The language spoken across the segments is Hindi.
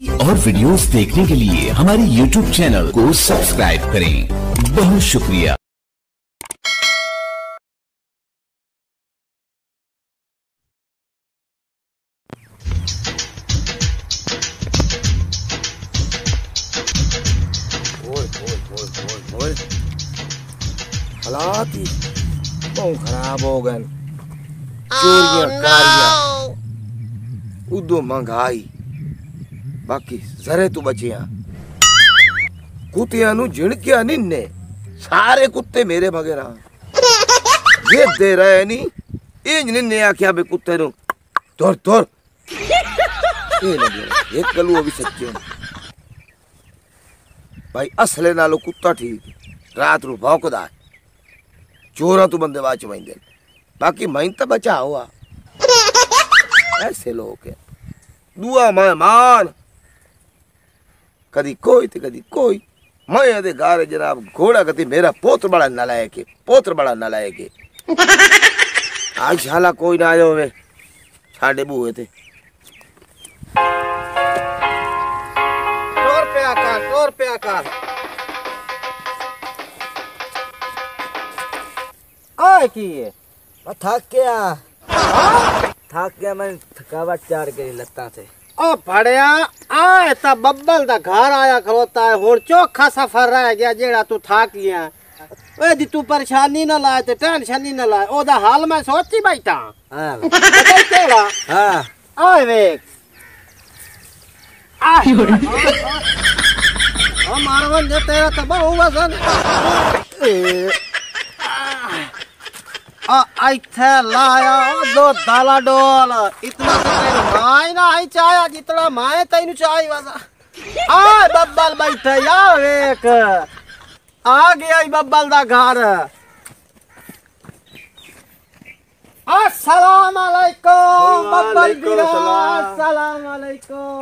और वीडियोस देखने के लिए हमारे YouTube चैनल को सब्सक्राइब करें। बहुत शुक्रिया। हालात ही बहुत खराब हो गए। चोरियां कारियां उदो महंगाई बाकी जरे तू बचिया कुत्तियां नु झिड़किया निन्ने सारे कुत्ते मेरे मगेरा ये दे रहे नी इंज निन्ने आख्या बे कुत्ते नु तुर तुर ये लगे एक गलू भी सच्चे भाई असले नालो कुत्ता ठीक रात रू भौंकदा चोरा तू बंदे बाच वंदे बाकी मैं तो बचा हुआ ऐसे लोग है दुआ मेहमान कदी कोई तो कदी कोई मैं यदि गारे जनाब घोड़ा कती मेरा पोत्र बड़ा नालायक है पोत्र बड़ा नालायक है आज शाला कोई ना आयो वे साडे बुए थे टोर पे आकार आए की है थक गया मैं थकावट चार गई लत्ता से ओ पड़िया आए ता बब्बल दा घर आया खलोता है हुन चोखा सफर रह गया जेड़ा तू थक गया ओए दी तू परेशानी ना लाए ते टेंशन ना लाए ओदा हाल मैं सोची बैठा हां केड़ा हां आए वेख ओ मारवन जे तेरा तबा हुआ सन इथे लाया दो दाला डोल इतना तो माय ना आई चाया जितना माय तैनू चाय वाला आ बब्बल बैठे या वेख आ गया बब्बल दा घर अस्सलाम वालेकुम बब्बल गिरा अस्सलाम वालेकुम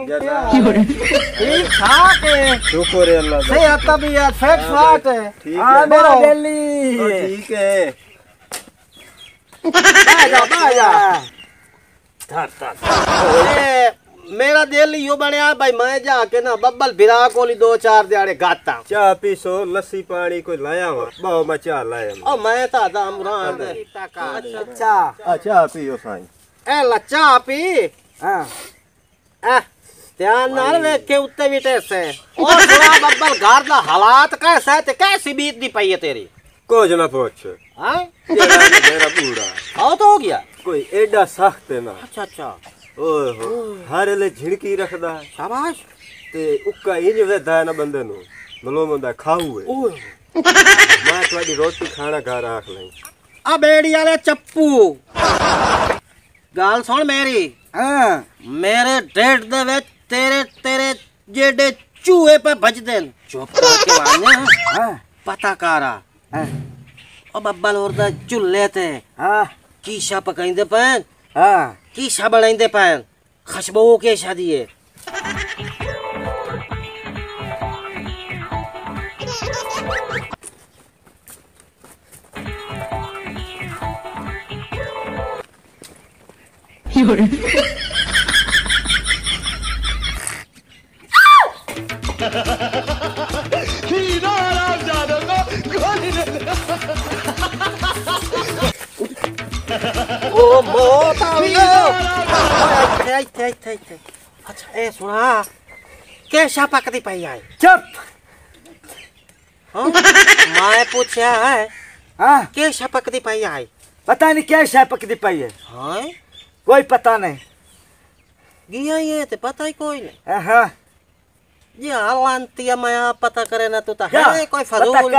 ठीक ठाक है शुक्र है अल्लाह का सेहत तबीयत फिट फाट है ठीक है मेरा दिल्ली ठीक है बाजा मेरा दिल यो बनया भाई मैं जाके ना बब्बल बिरा कोली दो चार दिहाड़े गाता चाह पीसो लस्सी पानी कोई लाया हुआ बहु मैं चाह लाया ओ मैं ता दामरान अच्छा अच्छा पियो साईं ए लच्चा पी हां ध्यान नाल वेख के उत्ते भी टेसे और थोड़ा बब्बल घर दा हालात कैसा है ते कैसी बीतदी पई है तेरी कुछ ना पूछ हां मेरा बूढ़ा आओ तो हो गया कोई एडा सख्त है ना अच्छा अच्छा ओए हो हर ले झिड़की रखदा शाबाश ते उक्का इंज वेदा ना बंदे नु मलो मंदा खाऊ है ओए मैं तुम्हारी रोटी खाना घर आख लई आ बेड़ी वाले चप्पू गाल सुन मेरी हां मेरे डेट दे विच तेरे तेरे जेडे चूहे पे भज देन चुप करके वाने हां पता करा ओ बब्बल और दा चुल्ले ते हां कीशा पकाइंदे पैन हां कीशा बनाइंदे पैन खुशबू के शादी है ओ मौत अच्छा ए सुना के शापा कदी पाई आए चुप मैं पूछा है हां के शापा कदी पाई आए पता नहीं क्या शापा कदी पाई है हां कोई पता नहीं गया ये ते पता ही कोई नहीं हां ये हालांतिया मैं पता करे ना तू ता है कोई फजूल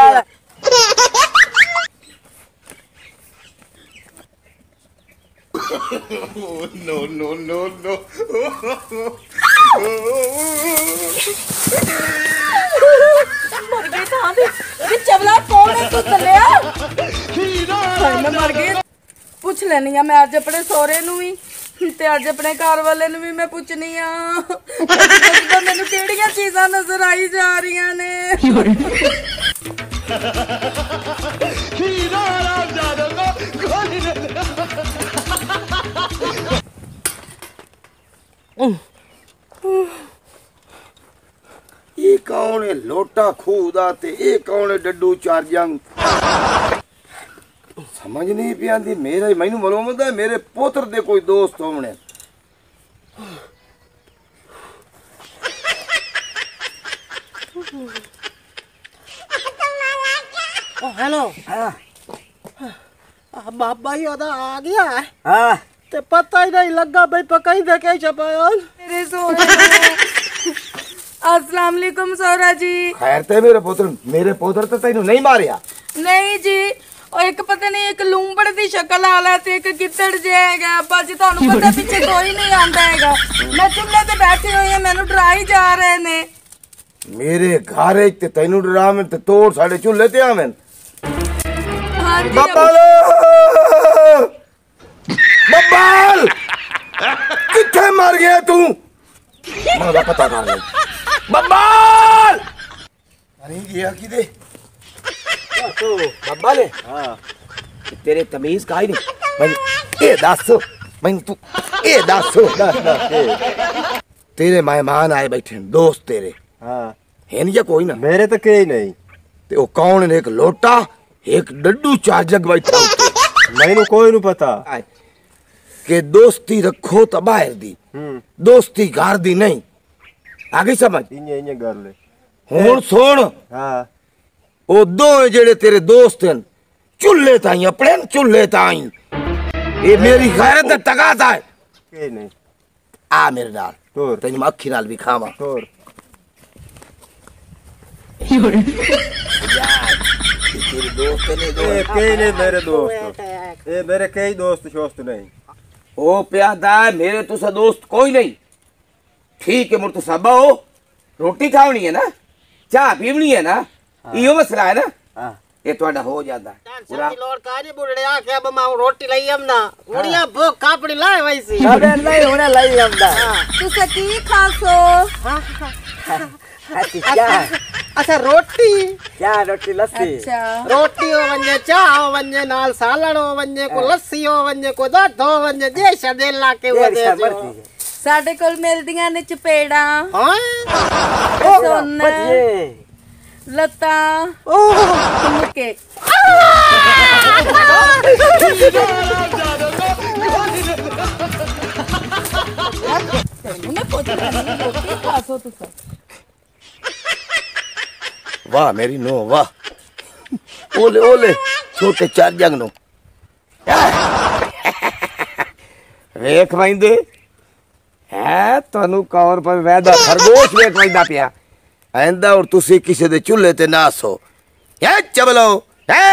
no, no, no, no. मर गए कहां पे ये चवला कौन है तू चलिया मैं मर गई पूछ लेनी है मैं आज अपने सोरे नु भी ते आज अपने घर वाले नु भी मैं पूछनी आ तो मेनू केड़ियां चीज़ां नजर आई जा रही ने हीरा राम जादो को गोली कौन है लोटा खूदा ते ए कौन है डड्डू चार जंग समझ नहीं पी आंदी मेरे मैनू मालूम होंदा मेरे पोत्र दे कोई दोस्त होने हेलो हाँ बाबा ही ओदा आ गया है हाँ ते पता ही नहीं लगा भाई पकई दे के छपाया मेरे सोरे अस्सलाम वालेकुम सोरा जी। खैर ते मेरे पोत्र तो तेनू नहीं मारिया नहीं जी और एक पता नहीं एक लूंबड़ दी शक्ल आला ते एक गिद्दड़ जाएगा बाजी ਤੁਹਾਨੂੰ पता पीछे कोई नहीं आंदा हैगा मैं चुल्ले ते बैठी हुई हूं मैनू डराई जा रहे ने मेरे घर ते तेनू डरावन ते तोड़ साडे चूल्हे ते आवन हां जी बब्बल बब्बल किथे मर गया तू मला पता कर बब्बल अरे गया किदे तो बब्बा ले हाँ तेरे तमीज का ही नहीं मैं ए दस मैं तू ए दस तेरे मेहमान आए बैठे दोस्त तेरे हाँ है नहीं या कोई ना मेरे तो कहीं नहीं ते ओ कौन ने एक लोटा एक डड्डू चार जग बैठा उत्ते मैनू कोई नहीं पता के दोस्ती रखो तो बाहर दी दोस्ती घर दी नहीं आगे समझ इन्हें इन्हें कर ले हुन सुन हाँ ओ दो जेड़े तेरे दोस्त हैं चुल्ले ताई अपने चुल्ले ताई ये मेरी गैरत तकाता है कहीं नहीं आ मेरे नाल तोर तेरी मैं अखी नाल भी खावा तोर तेरे दोस्त ने दो कहीं नहीं मेरे दोस्त ये मेरे कई दोस्त शोस्त नहीं ओ प्यादा मेरे तुसा दोस्त कोई नहीं ठीक है मुर तो सब हो रोटी खावनी है ना चाह पीवनी है ना इहो मसला है ना हाँ ये ਤੁਹਾਡਾ हो जाता पूरा लोड काजी बुड़ड़े आके अब मैं रोटी लई हमना उड़िया भूख कापड़ी लाए वैसी अबे नहीं होने लगी हमदा तू सकी खासो क्या अच्छा रोटी क्या रोटी लस्सी अच्छा रोटी हो वञे चाह हो वञे नाल सालण हो वञे को लस्सी हो वञे को दूध हो वञे जे शदे ला के वो दे दियो ਸਾਡੇ ਕੋਲ ਮਿਲਦੀਆਂ ਨੇ ਚਪੇੜਾਂ हां ਸੁਣ बचिए ਲੱਤਾਂ ਮੁੱਕੇ ਉਹਨੇ ਪੁੱਛਿਆ ਰੋਟੀ ਖਾਸੋ ਤੁਸੀਂ वाह मेरी नो वाह ओले ओले छोटे चार जंग नो वेख वैंदे है तनु कौर पर वैदा खरगोश वेख वैंदा पिया ऐंदा और तुसी किसी दे चूल्हे ते ना सो है चबलो है